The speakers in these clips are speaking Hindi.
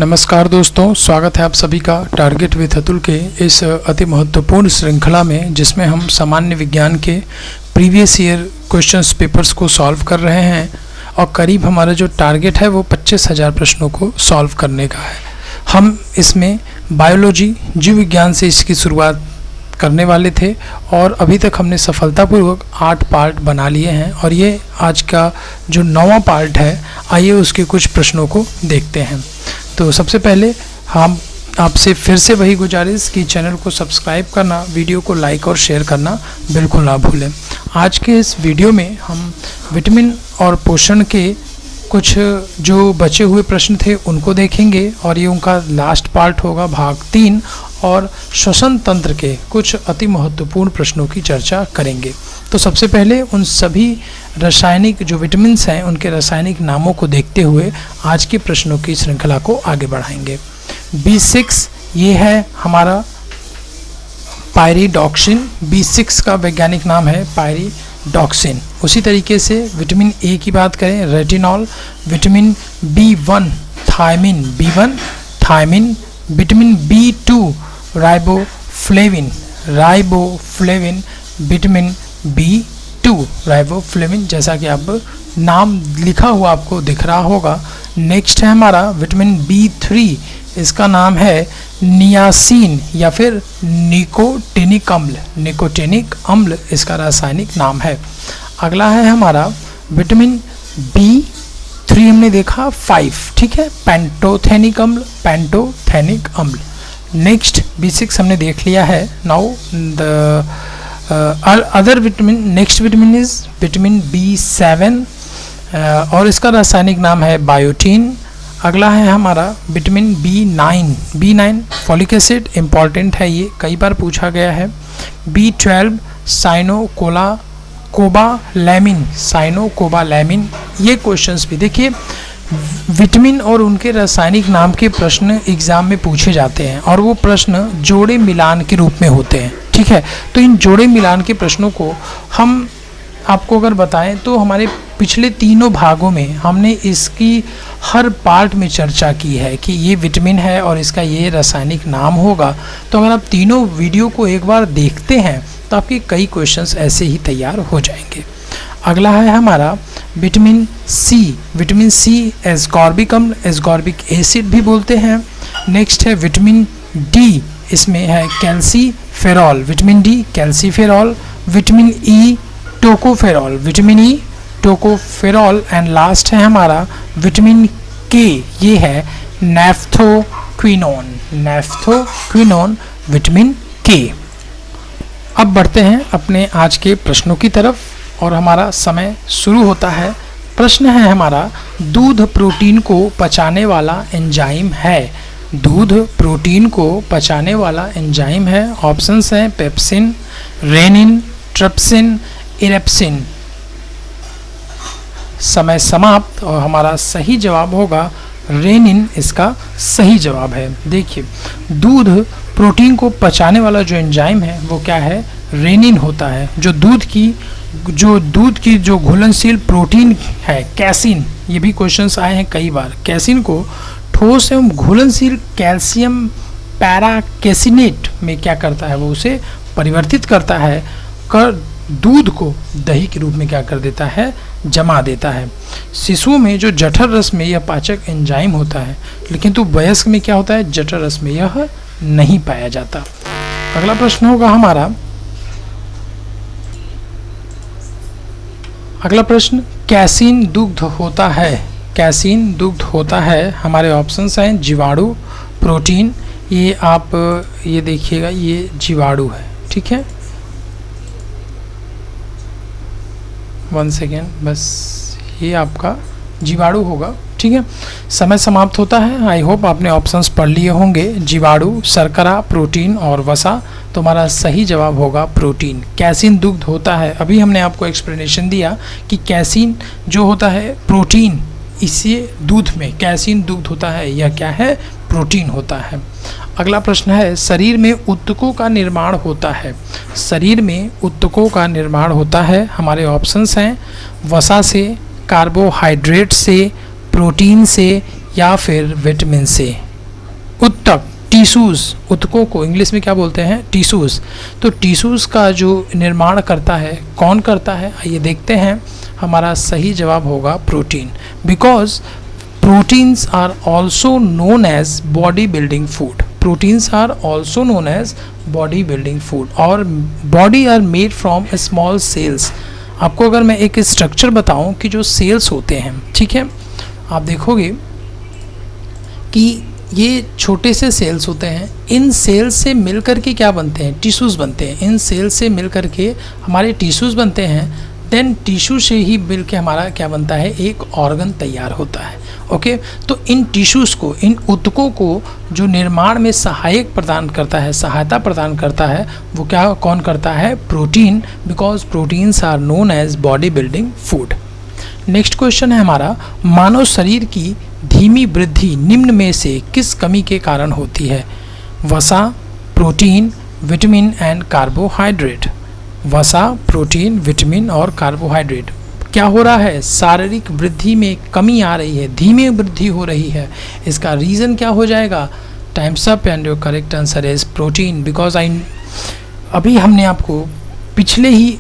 नमस्कार दोस्तों, स्वागत है आप सभी का टारगेट विद अतुल के इस अति महत्वपूर्ण श्रृंखला में, जिसमें हम सामान्य विज्ञान के प्रीवियस ईयर क्वेश्चंस पेपर्स को सॉल्व कर रहे हैं और करीब हमारा जो टारगेट है वो 25,000 प्रश्नों को सॉल्व करने का है। हम इसमें बायोलॉजी, जीव विज्ञान से इसकी शुरुआत करने वाले थे और अभी तक हमने सफलतापूर्वक 8 पार्ट बना लिए हैं और ये आज का जो 9वां पार्ट है, आइए उसके कुछ प्रश्नों को देखते हैं। तो सबसे पहले हम आपसे फिर से वही गुजारिश कि चैनल को सब्सक्राइब करना, वीडियो को लाइक और शेयर करना बिल्कुल ना भूलें। आज के इस वीडियो में हम विटामिन और पोषण के कुछ जो बचे हुए प्रश्न थे उनको देखेंगे और ये उनका लास्ट पार्ट होगा, भाग 3, और श्वसन तंत्र के कुछ अति महत्वपूर्ण प्रश्नों की चर्चा करेंगे। तो सबसे पहले उन सभी रासायनिक जो विटामिन्स हैं उनके रासायनिक नामों को देखते हुए आज के प्रश्नों की श्रृंखला को आगे बढ़ाएंगे। B6 ये है हमारा पायरिडॉक्सिन। B6 का वैज्ञानिक नाम है पायरिडॉक्सिन। उसी तरीके से विटामिन ए की बात करें, retinol. Vitamin B1 thiamine, B1 thiamine. Vitamin B2 riboflavin, riboflavin. Vitamin B2 riboflavin, जैसा कि आप नाम लिखा हुआ आपको दिख रहा होगा। नेक्स्ट है हमारा विटामिन B3, इसका नाम है नियासिन या फिर निकोटिनिक अम्ल। निकोटिनिक अम्ल इसका रासायनिक नाम है। अगला है हमारा विटामिन B3, हमने देखा 5, ठीक है, पेंटोथेनिक अम्ल, पेंटोथेनिक अम्ल। नेक्स्ट B6 हमने देख लिया है। Now the other vitamin, next vitamin is vitamin B7 और इसका रासायनिक नाम है बायोटीन। अगला है हमारा vitamin B9, B9 folic acid, important है, ये कई बार पूछा गया है। B12 साइनोकोबालैमिन, साइनोकोबालैमिन। ये क्वेश्चंस भी देखिए, विटामिन और उनके रासायनिक नाम के प्रश्न एग्जाम में पूछे जाते हैं और वो प्रश्न जोड़े मिलान के रूप में होते हैं, ठीक है। तो इन जोड़े मिलान के प्रश्नों को हम आपको अगर बताएं तो हमारे पिछले तीनों भागों में हमने इसकी हर पार्ट में चर्चा की है कि ये विटामिन है और इसका ये रासायनिक नाम होगा। तो अगर आप तीनों वीडियो को एक बार देखते हैं तो आपके कई क्वेश्चंस ऐसे ही तैयार हो जाएंगे। अगला है हमारा vitamin C. Vitamin C ascorbic अम्ल, एस्कॉर्बिक एसिड भी बोलते हैं। नेक्स्ट है विटामिन डी, इसमें है calciferol, vitamin D calciferol. Vitamin E tocopherol, vitamin E tocopherol. And last है हमारा विटामिन के, ये है नैफ्थोक्विनोन, नैफ्थोक्विनोन विटामिन के। अब बढ़ते हैं अपने आज के प्रश्नों की तरफ और हमारा समय शुरू होता है। प्रश्न है हमारा, दूध प्रोटीन को पचाने वाला एंजाइम है। दूध प्रोटीन को पचाने वाला एंजाइम है। ऑप्शंस हैं पेप्सिन, रेनिन, ट्रिप्सिन, इरेप्सिन। समय समाप्त और हमारा सही जवाब होगा रेनिन, इसका सही जवाब है। देखिए, दूध प्रोटीन को पचाने वाला जो एंजाइम है वो क्या है, रेनिन होता है। जो दूध की जो घुलनशील प्रोटीन है कैसीन, ये भी क्वेश्चंस आए हैं कई बार। कैसीन को ठोस एवं घुलनशील कैल्शियम पैराकेसिनेट में क्या करता है, वो उसे परिवर्तित करता है, कर दूध को दही के रूप में क्या कर देता है, जमा देता है। शिशुओं में जो जठर रस में यह पाचक एंजाइम होता है, लेकिन तो वयस्क में क्या होता है, जठर रस में यह नहीं पाया जाता। अगला प्रश्न होगा हमारा, अगला प्रश्न, कैसीन दुग्ध होता है, कैसीन दुग्ध होता है। हमारे ऑप्शंस हैं जीवाणु, प्रोटीन। ये आप ये देखिएगा, ये जीवाणु है, ठीक है। 1 सेकेंड, बस ये आपका जीवाणु होगा, ठीक है। समय समाप्त होता है। आई होप आपने ऑप्शंस पढ़ लिए होंगे, जीवाणु, शर्करा, प्रोटीन और वसा। तो हमारा सही जवाब होगा प्रोटीन। कैसीन दुग्ध होता है, अभी हमने आपको एक्सप्लेनेशन दिया कि कैसीन जो होता है प्रोटीन, इसी दूध में कैसीन दुग्ध होता है, यह क्या है, प्रोटीन होता है। अगला प्रश्न है, शरीर में ऊतकों का निर्माण होता है। शरीर में ऊतकों का निर्माण होता है। हमारे ऑप्शंस हैं वसा से, कार्बोहाइड्रेट से, प्रोटीन से या फिर विटामिन से। उत्तक, टिश्यूज़, उत्तकों को इंग्लिश में क्या बोलते हैं? टिश्यूज़। तो टिश्यूज़ का जो निर्माण करता है, कौन करता है? आइए देखते हैं। हमारा सही जवाब होगा protein, because proteins are also known as body building food. Proteins are also known as body building food और body are made from small cells. आपको अगर मैं एक स्ट्रक्चर बताऊं कि जो सेल्स होते हैं, ठीक है, आप देखोगे कि ये छोटे से सेल्स होते हैं। इन सेल्स से मिलकर के क्या बनते हैं? टिश्यूज़ बनते हैं। इन सेल्स से मिलकर के हमारे टिश्यूज़ बनते हैं। देन टिश्यू से ही मिल के हमारा क्या बनता है? एक ऑर्गन तैयार होता है। ओके, तो इन टिश्यूज़ को, इन ऊतकों को जो निर्माण में सहायक प्रदान करता है, सहायता प्रदान करता है, वो क्या, कौन करता है? Protein, because proteins are known as body building food. Next question है हमारा, मानव शरीर की धीमी वृद्धि निम्न में से किस कमी के कारण होती है? वसा, प्रोटीन, विटामिन एंड कार्बोहाइड्रेट। वसा, प्रोटीन, विटामिन और कार्बोहाइड्रेट। क्या हो रहा है? शारीरिक वृद्धि में कमी आ रही है, धीमी वृद्धि हो रही है। इसका रीज़न क्या हो जाएगा? Times up and your correct answer is protein, because अभी हमने आपको पिछले ही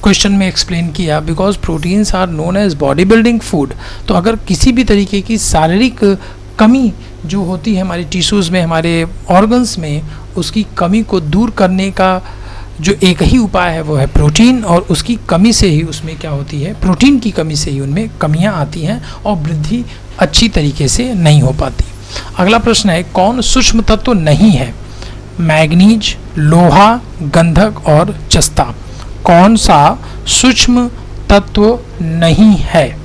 क्वेश्चन में एक्सप्लेन किया, because proteins are known as body building food. तो अगर किसी भी तरीके की शारीरिक कमी जो होती है हमारे टिश्यूज़ में, हमारे ऑर्गन्स में, उसकी कमी को दूर करने का जो एक ही उपाय है वो है प्रोटीन, और उसकी कमी से ही उसमें क्या होती है? प्रोटीन की कमी से ही उनमें कमियां आती हैं और वृद्धि अच्छी तरीके से नहीं हो पाती। अगला प्रश्न है, कौन सूक्ष्म तत्व नहीं है? मैग्नीज, लोहा, गंधक और जस्ता। कौन सा सूक्ष्म तत्व नहीं है?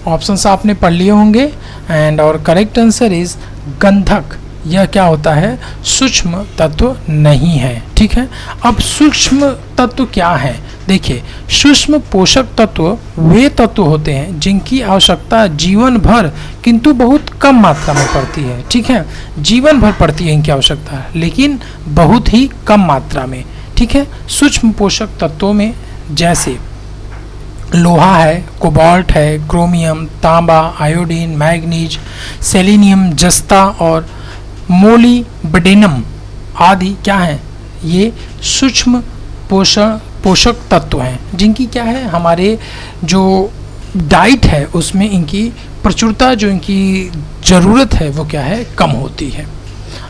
ऑप्शंस आपने पढ़ लिए होंगे एंड और करेक्ट आंसर इज गंधक। यह क्या होता है? सूक्ष्म तत्व नहीं है। ठीक है, अब सूक्ष्म तत्व क्या है? देखिए, सूक्ष्म पोषक तत्व वे तत्व होते हैं जिनकी आवश्यकता जीवन भर किंतु बहुत कम मात्रा में पड़ती है। ठीक है, जीवन भर पड़ती है इनकी आवश्यकता, लेकिन बहुत ही कम मात्रा में। ठीक है, सूक्ष्म पोषक तत्वों में जैसे लोहा है, कोबाल्ट है, क्रोमियम, तांबा, आयोडीन, मैग्नीज, सेलेनियम, जस्ता और मोलिब्डेनम आदि क्या हैं? ये सूक्ष्म पोषक तत्व हैं जिनकी क्या है, हमारे जो डाइट है उसमें इनकी प्रचुरता, जो इनकी ज़रूरत है वो क्या है? कम होती है।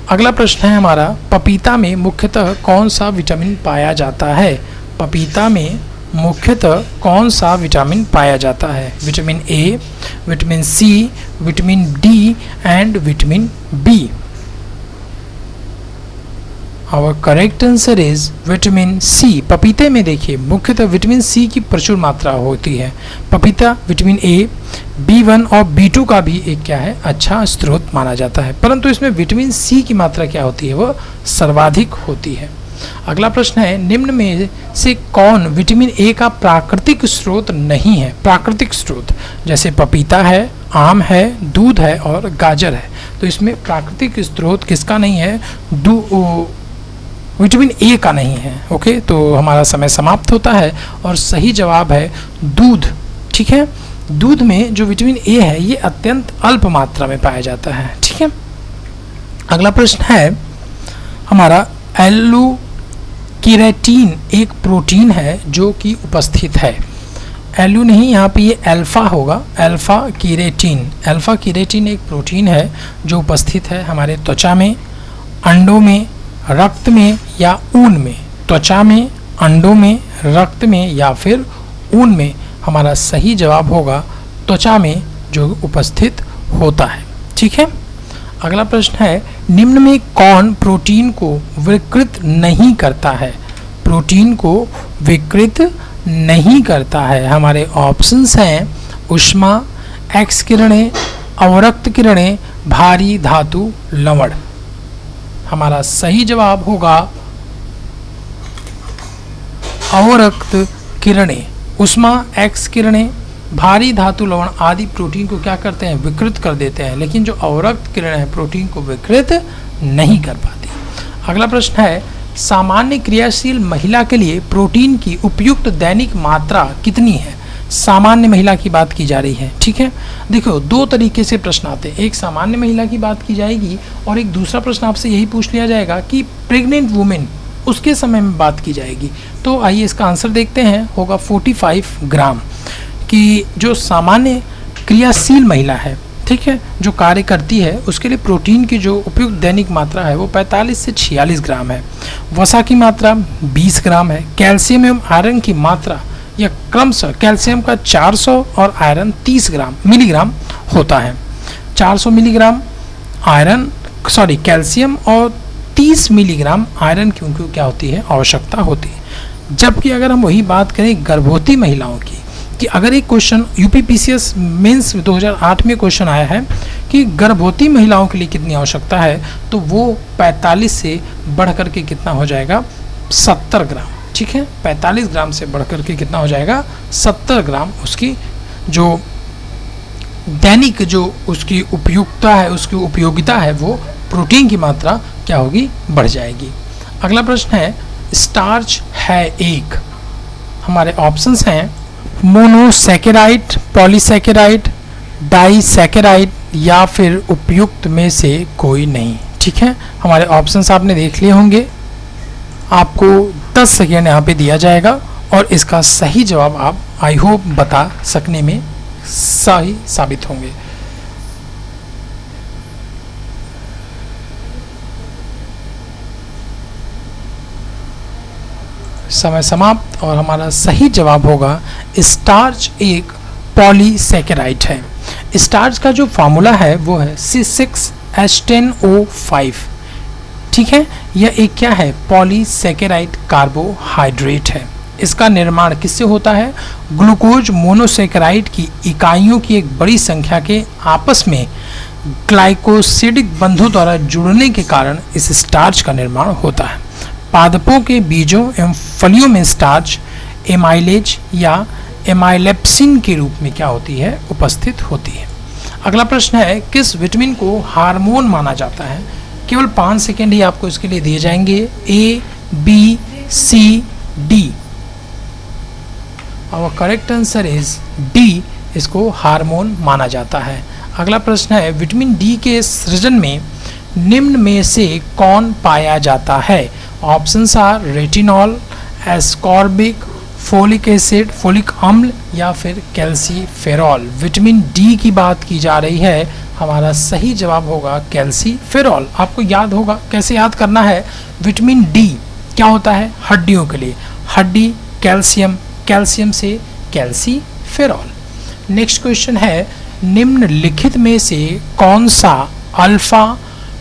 अगला प्रश्न है हमारा, पपीता में मुख्यतः कौन सा विटामिन पाया जाता है? पपीता में मुख्यतः कौन सा विटामिन पाया जाता है? Vitamin A, vitamin C, vitamin D and vitamin B. Our correct answer is vitamin C. पपीते में देखिए मुख्यतः विटामिन सी की प्रचुर मात्रा होती है। पपीता विटामिन ए, B1 और B2 का भी एक क्या है? अच्छा स्रोत माना जाता है, परंतु इसमें विटामिन सी की मात्रा क्या होती है? वो सर्वाधिक होती है। अगला प्रश्न है, निम्न में से कौन विटामिन ए का प्राकृतिक स्रोत नहीं है? प्राकृतिक स्रोत जैसे पपीता है, आम है, दूध है और गाजर है। तो इसमें प्राकृतिक स्रोत किसका नहीं है? विटामिन ए का नहीं है। ओके, तो हमारा समय समाप्त होता है और सही जवाब है दूध। ठीक है, दूध में जो विटामिन ए है ये अत्यंत अल्प मात्रा में पाया जाता है। ठीक है, अगला प्रश्न है हमारा, एल्लो-कीरेटिन एक प्रोटीन है जो कि उपस्थित है। एल्यू नहीं, यहाँ पे ये अल्फा होगा, अल्फा कीरेटिन। अल्फा कीरेटिन एक प्रोटीन है जो उपस्थित है हमारे त्वचा में, अंडों में, रक्त में या ऊन में। त्वचा में, अंडों में, रक्त में या फिर ऊन में। हमारा सही जवाब होगा त्वचा में जो उपस्थित होता है। ठीक है, अगला प्रश्न है, निम्न में कौन प्रोटीन को विकृत नहीं करता है? प्रोटीन को विकृत नहीं करता है। हमारे ऑप्शंस हैं ऊष्मा, एक्स किरणें, अवरक्त किरणें, भारी धातु लवण। हमारा सही जवाब होगा अवरक्त किरणें। ऊष्मा, एक्स किरणें, भारी धातु लवण आदि प्रोटीन को क्या करते हैं? विकृत कर देते हैं, लेकिन जो अवरक्त किरणें हैं प्रोटीन को विकृत नहीं कर पाती। अगला प्रश्न है, सामान्य क्रियाशील महिला के लिए प्रोटीन की उपयुक्त दैनिक मात्रा कितनी है? सामान्य महिला की बात की जा रही है, ठीक है। देखो दो तरीके से प्रश्न आते हैं, एक सामान्य महिला की बात की जाएगी और एक दूसरा प्रश्न आपसे यही पूछ लिया जाएगा कि प्रेग्नेंट वुमेन उसके समय में बात की जाएगी। तो आइए इसका आंसर देखते हैं, होगा 45 ग्राम कि जो सामान्य क्रियाशील महिला है, ठीक है, जो कार्य करती है, उसके लिए प्रोटीन की जो उपयुक्त दैनिक मात्रा है वो 45 से 46 ग्राम है। वसा की मात्रा 20 ग्राम है। कैल्शियम एवं आयरन की मात्रा या क्रमशः कैल्शियम का 400 और आयरन 30 मिलीग्राम होता है। 400 मिलीग्राम कैल्शियम और 30 मिलीग्राम आयरन की उनको क्या होती है, आवश्यकता होती है। जबकि अगर हम वही बात करें गर्भवती महिलाओं की, कि अगर एक क्वेश्चन यूपीपीसीएस मेंस 2008 में क्वेश्चन आया है कि गर्भवती महिलाओं के लिए कितनी आवश्यकता है, तो वो 45 से बढ़ करके कितना हो जाएगा, 70 ग्राम, ठीक है। 45 ग्राम से बढ़ करके कितना हो जाएगा, 70 ग्राम उसकी जो दैनिक जो उसकी उपयुक्तता है, उसकी उपयोगिता है, वो प्रोटीन की मात्रा क्या होगी, बढ़ जाएगी। अगला प्रश्न है, स्टार्च है एक, हमारे ऑप्शंस हैं मोनोसैकेराइड, पॉलीसैकेराइड, डाइसैकेराइड या फिर उपयुक्त में से कोई नहीं, ठीक है। हमारे ऑप्शंस आपने देख लिए होंगे, आपको 10 सेकेंड यहाँ पे दिया जाएगा और इसका सही जवाब आप आई होप बता सकने में सही साबित होंगे। समय समाप्त और हमारा सही जवाब होगा स्टार्च एक पॉलीसैकेराइड है। स्टार्च का जो फार्मूला है वो है C6H10O5, ठीक है। यह एक क्या है, पॉलीसैकेराइड कार्बोहाइड्रेट है। इसका निर्माण किससे होता है, ग्लूकोज मोनोसैकेराइड की इकाइयों की एक बड़ी संख्या के आपस में ग्लाइकोसिडिक बंधों द्वारा जुड़ने के कारण इस स्टार्च का निर्माण होता है। पादपों के बीजों एवं फलियों में स्टार्च एमाइलेज या एमाइलेप्सिन के रूप में क्या होती है, उपस्थित होती है। अगला प्रश्न है, किस विटामिन को हार्मोन माना जाता है। केवल 5 सेकेंड ही आपको इसके लिए दिए जाएंगे, A, B, C, D। और करेक्ट आंसर इज D, इसको हार्मोन माना जाता है। अगला प्रश्न है, विटामिन डी के सृजन में निम्न में से कौन पाया जाता है। Options are retinol, ascorbic, folic acid, folic अम्ल या फिर कैल्सीफेरॉल। विटामिन डी की बात की जा रही है, हमारा सही जवाब होगा कैल्सीफेरॉल। आपको याद होगा कैसे याद करना है, विटामिन डी क्या होता है, हड्डियों के लिए हड्डी, कैल्शियम, कैल्शियम से कैल्सीफेरॉल। नेक्स्ट क्वेश्चन है, निम्नलिखित में से कौन सा अल्फा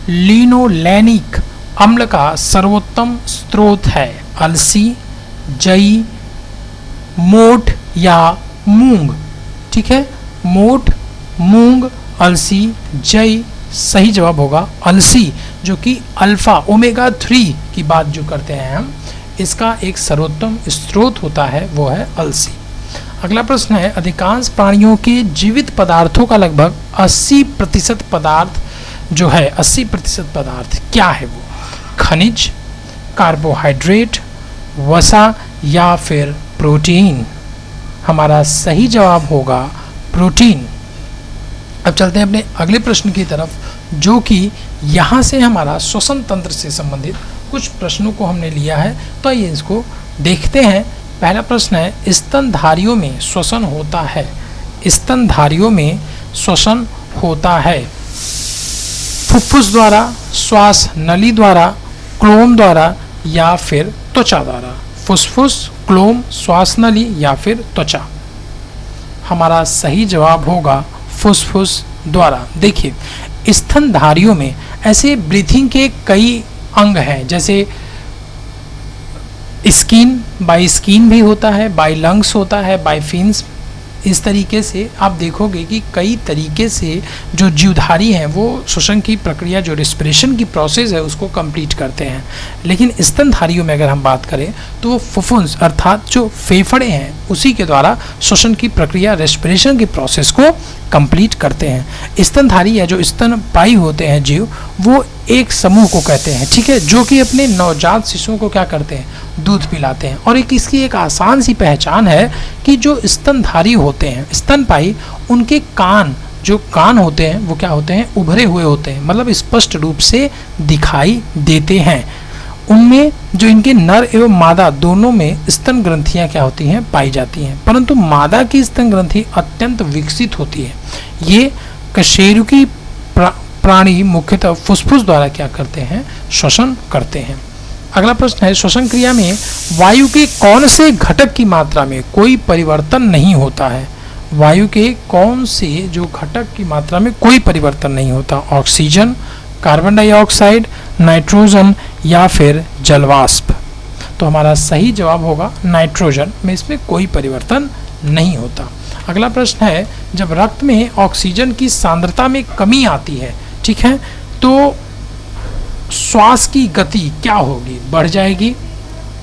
लिनोलेनिक अम्ल का सर्वोत्तम स्रोत है। अलसी, जई, मोठ या मूंग, ठीक है। मोठ, मूंग, अलसी, जई। सही जवाब होगा अलसी, जो कि अल्फा ओमेगा 3 की बात जो करते हैं हम, इसका एक सर्वोत्तम स्रोत होता है, वो है अलसी। अगला प्रश्न है, अधिकांश प्राणियों के जीवित पदार्थों का लगभग 80% पदार्थ जो है, 80% पदार्थ क्या है वो। खनिज, कार्बोहाइड्रेट, वसा या फिर प्रोटीन। हमारा सही जवाब होगा प्रोटीन। अब चलते हैं अपने अगले प्रश्न की तरफ, जो कि यहाँ से हमारा श्वसन तंत्र से संबंधित कुछ प्रश्नों को हमने लिया है, तो आइए इसको देखते हैं। पहला प्रश्न है, स्तनधारियों में श्वसन होता है। स्तनधारियों में श्वसन होता है फुफ्फुस द्वारा, श्वास नली द्वारा, क्लोम द्वारा या फिर त्वचा द्वारा। फुसफुस, क्लोम, श्वास नली या फिर त्वचा। हमारा सही जवाब होगा फुसफुस द्वारा। देखिए, स्तनधारियों में ऐसे ब्रीथिंग के कई अंग हैं, जैसे स्किन, बाई स्किन भी होता है, बाई लंग्स होता है, बाई फिन्स। इस तरीके से आप देखोगे कि कई तरीके से जो जीवधारी हैं वो श्वसन की प्रक्रिया, जो रेस्पिरेशन की प्रोसेस है, उसको कंप्लीट करते हैं। लेकिन स्तनधारियों में अगर हम बात करें तो वो फुफ्फुस अर्थात जो फेफड़े हैं, उसी के द्वारा श्वसन की प्रक्रिया, रेस्पिरेशन की प्रोसेस को कंप्लीट करते हैं। स्तनधारी या जो स्तनपायी होते हैं जीव, वो एक समूह को कहते हैं, ठीक है, जो कि अपने नवजात शिशुओं को क्या करते हैं, दूध पिलाते हैं। और एक इसकी एक आसान सी पहचान है कि जो स्तनधारी होते हैं, स्तनपायी, उनके जो कान होते हैं वो क्या होते हैं, उभरे हुए होते हैं, मतलब स्पष्ट रूप से दिखाई देते हैं। उनमें जो इनके नर एवं मादा दोनों में स्तन ग्रंथियां क्या होती हैं, पाई जाती हैं, परंतु मादा की स्तन ग्रंथि अत्यंत विकसित होती है। ये कशेरुकी प्राणी मुख्यतः फुसफुस द्वारा क्या करते हैं, श्वसन करते हैं। अगला प्रश्न है, श्वसन क्रिया में वायु के कौन से घटक की मात्रा में कोई परिवर्तन नहीं होता है? वायु के कौन से जो घटक की मात्रा में कोई परिवर्तन नहीं होता? ऑक्सीजन, कार्बन डाइऑक्साइड, नाइट्रोजन या फिर जलवाष्प? तो हमारा सही जवाब होगा नाइट्रोजन में, इसमें कोई परिवर्तन नहीं होता। अगला प्रश्न है, जब रक्त में ऑक्सीजन की सांद्रता में कमी आती है, ठीक है, तो श्वास की गति क्या होगी? बढ़ जाएगी,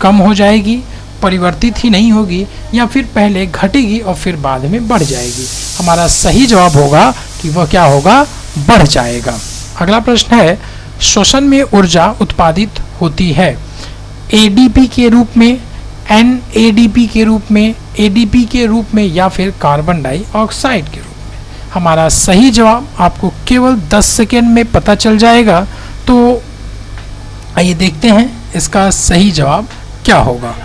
कम हो जाएगी, परिवर्तित ही नहीं होगी, या फिर पहले घटेगी और फिर बाद में बढ़ जाएगी? हमारा सही जवाब होगा कि वह क्या होगा, बढ़ जाएगा। अगला प्रश्न है, श्वसन में ऊर्जा उत्पादित होती है एडीपी के रूप में, एनएडीपी के रूप में, एडीपी के रूप में या फिर कार्बन डाइऑक्साइड के रूप में? हमारा सही जवाब आपको केवल 10 सेकेंड में पता चल जाएगा। तो आइए देखते हैं इसका सही जवाब क्या होगा।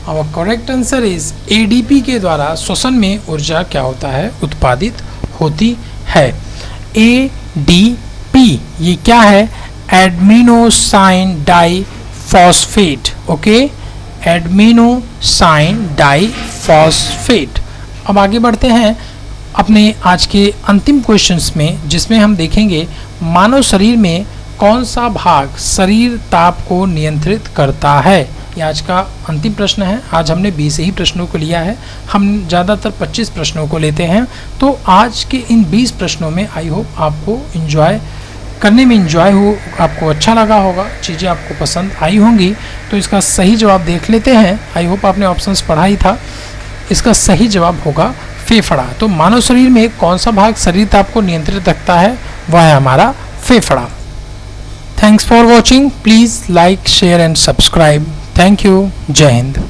Our correct answer is ADP के द्वारा श्वसन में ऊर्जा क्या होता है, उत्पादित होती है। ADP ये क्या है, एडमिनोसाइन डाइफॉस्फेट, ओके, एडमिनोसाइन डाइफॉस्फेट। अब आगे बढ़ते हैं अपने आज के अंतिम क्वेश्चंस में, जिसमें हम देखेंगे मानव शरीर में कौन सा भाग शरीर ताप को नियंत्रित करता है। ये आज का अंतिम प्रश्न है। आज हमने 20 ही प्रश्नों को लिया है, हम ज़्यादातर 25 प्रश्नों को लेते हैं। तो आज के इन 20 प्रश्नों में आई होप आपको एंजॉय करने में आपको अच्छा लगा होगा, चीज़ें आपको पसंद आई होंगी। तो इसका सही जवाब देख लेते हैं। आई होप आपने ऑप्शंस पढ़ा ही था। इसका सही जवाब होगा फेफड़ा। तो मानव शरीर में कौन सा भाग शरीर ताप को नियंत्रित रखता है, वह है हमारा फेफड़ा। Thanks for watching. Please like, share and subscribe. Thank you. जय हिंद।